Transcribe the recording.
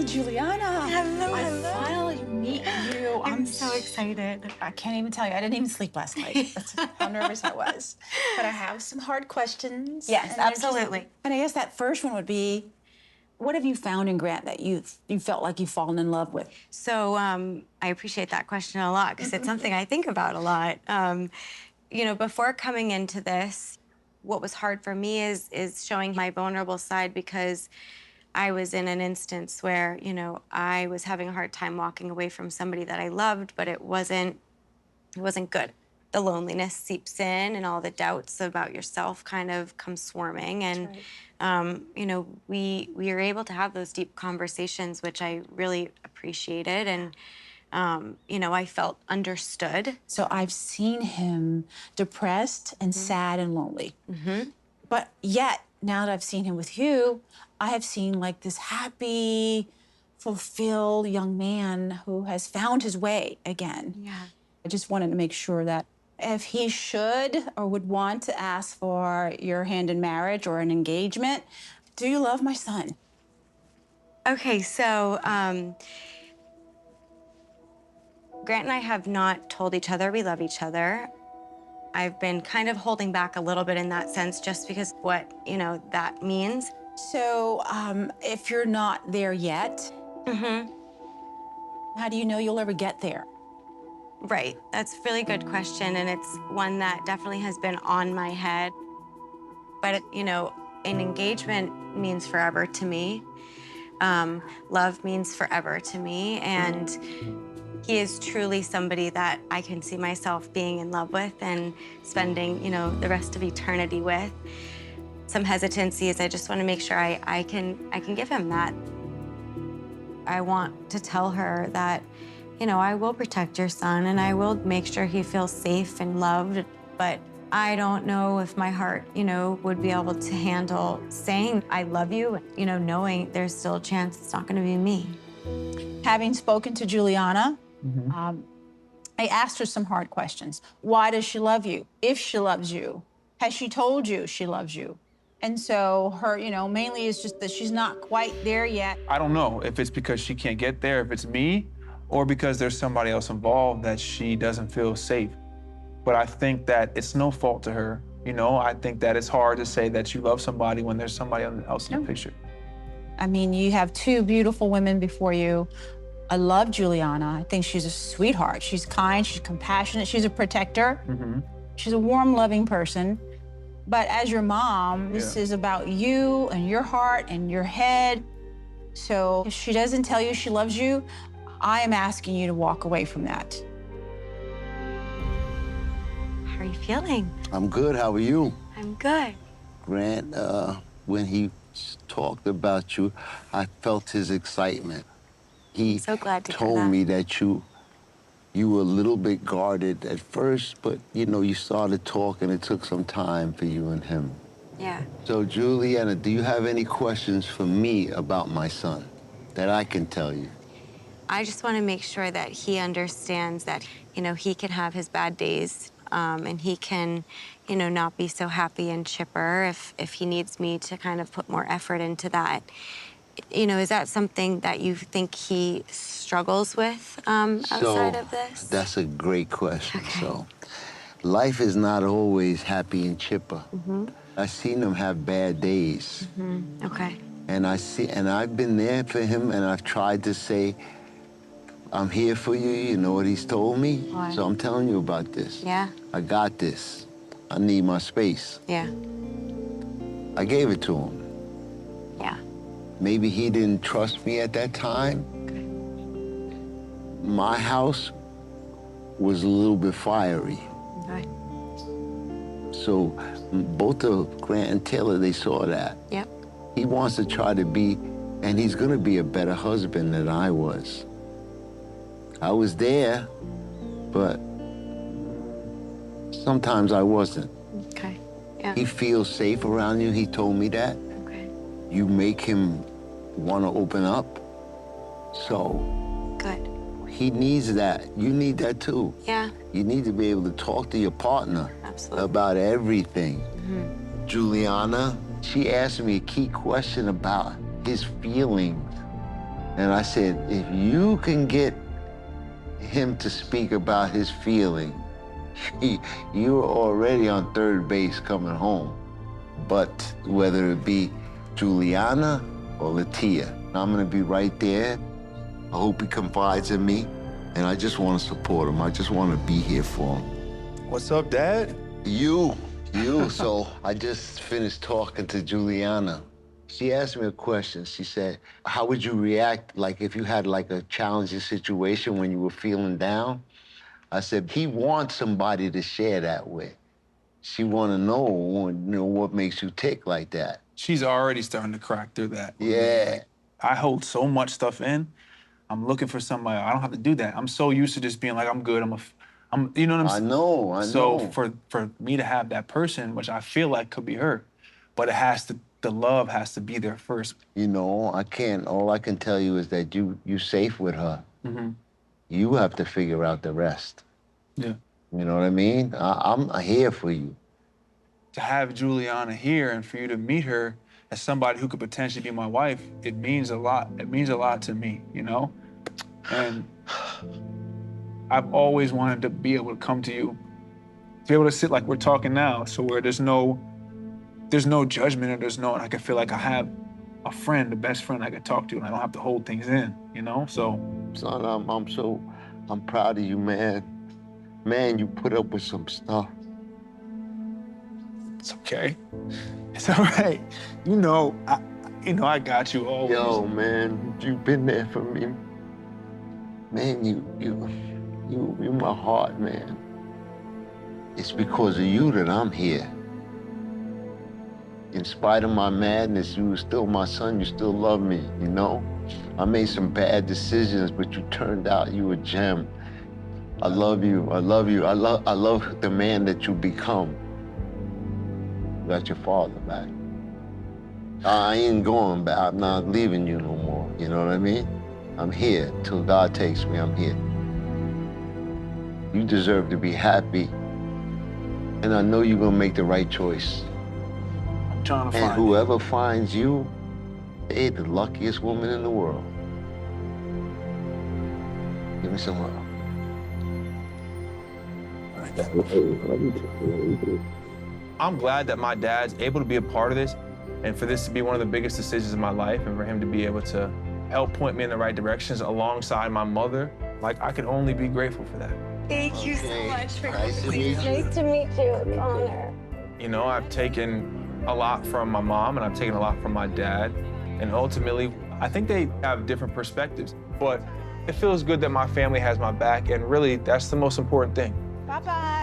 Juliana. Hello, I hello. finally meet you. I'm so excited. I can't even tell you. I didn't even sleep last night. That's how nervous I was. But I have some hard questions. Yes, absolutely. And I guess that first one would be, what have you found in Grant that you felt like you've fallen in love with? So I appreciate that question a lot because it's something I think about a lot. You know, before coming into this, what was hard for me is showing my vulnerable side because I was in an instance where, you know, I was having a hard time walking away from somebody that I loved, but it wasn't good. The loneliness seeps in and all the doubts about yourself kind of come swarming. And, you know, we were able to have those deep conversations, which I really appreciated. And, you know, I felt understood. So I've seen him depressed and sad and lonely. But yet, now that I've seen him with you, I have seen like this happy, fulfilled young man who has found his way again. Yeah. I just wanted to make sure that if he should or would want to ask for your hand in marriage or an engagement, do you love my son? Okay, so Grant and I have not told each other we love each other. I've been kind of holding back a little bit in that sense just because what, you know, that means. So if you're not there yet, how do you know you'll ever get there? Right, that's a really good question, and it's one that definitely has been on my head. But, you know, an engagement means forever to me. Love means forever to me, and he is truly somebody that I can see myself being in love with and spending, you know, the rest of eternity with. Some hesitancy is I just want to make sure I can give him that. I want to tell her that, you know, I will protect your son and I will make sure he feels safe and loved, but I don't know if my heart, you know, would be able to handle saying I love you, you know, knowing there's still a chance it's not going to be me. Having spoken to Juliana, I asked her some hard questions. Why does she love you? If she loves you, has she told you she loves you? And so her, you know, mainly is just that she's not quite there yet. I don't know if it's because she can't get there, if it's me, or because there's somebody else involved that she doesn't feel safe. But I think that it's no fault to her. You know, I think that it's hard to say that you love somebody when there's somebody else in the picture. I mean, you have two beautiful women before you. I love Juliana. I think she's a sweetheart. She's kind, she's compassionate, she's a protector. She's a warm, loving person. But as your mom, this is about you and your heart and your head. So if she doesn't tell you she loves you, I am asking you to walk away from that. How are you feeling? I'm good. How are you? I'm good. Grant, when he talked about you, I felt his excitement. He So glad to hear told that. me that you were a little bit guarded at first, but, you know, you started talking. It took some time for you and him. Yeah. So, Juliana, do you have any questions for me about my son that I can tell you? I just want to make sure that he understands that, you know, he can have his bad days and he can, you know, not be so happy and chipper if he needs me to kind of put more effort into that. You know, is that something that you think he struggles with outside of this? That's a great question. Okay. So, life is not always happy and chipper. I've seen him have bad days. Okay. And I've been there for him, and I've tried to say, I'm here for you. You know what he's told me? What? So I'm telling you about this. Yeah? I got this. I need my space. Yeah. I gave it to him. Yeah. Maybe he didn't trust me at that time. Okay. My house was a little bit fiery. Okay. So both of Grant and Taylor, they saw that. Yep. He wants to try to be, and he's gonna be a better husband than I was. I was there, but sometimes I wasn't. Okay. Yeah. He feels safe around you. He told me that. Okay. You make him want to open up. So Good. he needs that. You need that too. Yeah. You need to be able to talk to your partner Absolutely. about everything. Juliana, she asked me a key question about his feelings. And I said, if you can get him to speak about his feeling, you're already on third base coming home. But whether it be Juliana or Latia, I'm gonna be right there. I hope he confides in me, and I just want to support him. I just want to be here for him. What's up, Dad? You. So I just finished talking to Juliana. She asked me a question. She said, how would you react, like, if you had, like, a challenging situation when you were feeling down? I said, he wants somebody to share that with. She want to know, what makes you tick like that. She's already starting to crack through that. Yeah. I hold so much stuff in. I'm looking for somebody. I don't have to do that. I'm so used to just being like, I'm good. You know what I'm saying? I know. So for me to have that person, which I feel like could be her, but the love has to be there first. All I can tell you is that you safe with her. Mm-hmm. You have to figure out the rest. Yeah. You know what I mean? I'm here for you. To have Juliana here and for you to meet her as somebody who could potentially be my wife, it means a lot. It means a lot to me, And I've always wanted to be able to come to you, to be able to sit like we're talking now, so where there's no judgment or I can feel like I have a friend, the best friend I could talk to, and I don't have to hold things in, So. Son, I'm proud of you, man. Man, you put up with some stuff. It's okay. It's all right. I got you always. Yo, man, you've been there for me. Man, you my heart, man. It's because of you that I'm here. In spite of my madness, you were still my son. You still love me, I made some bad decisions, but you turned out you a gem. I love you. I love you. I love the man that you become. You got your father back. I ain't going back. I'm not leaving you no more. You know what I mean? I'm here till God takes me. I'm here. You deserve to be happy, and I know you're gonna make the right choice. I'm trying to and find whoever finds you, they're the luckiest woman in the world. Give me some love. I'm glad that my dad's able to be a part of this and for this to be one of the biggest decisions in my life and for him to be able to help point me in the right directions alongside my mother. Like, I can only be grateful for that. Thank you so much for Nice to coming. meet you. Nice to meet you. It's an honor. I've taken a lot from my mom and I've taken a lot from my dad. And ultimately, I think they have different perspectives, but it feels good that my family has my back, and really, that's the most important thing. Bye-bye.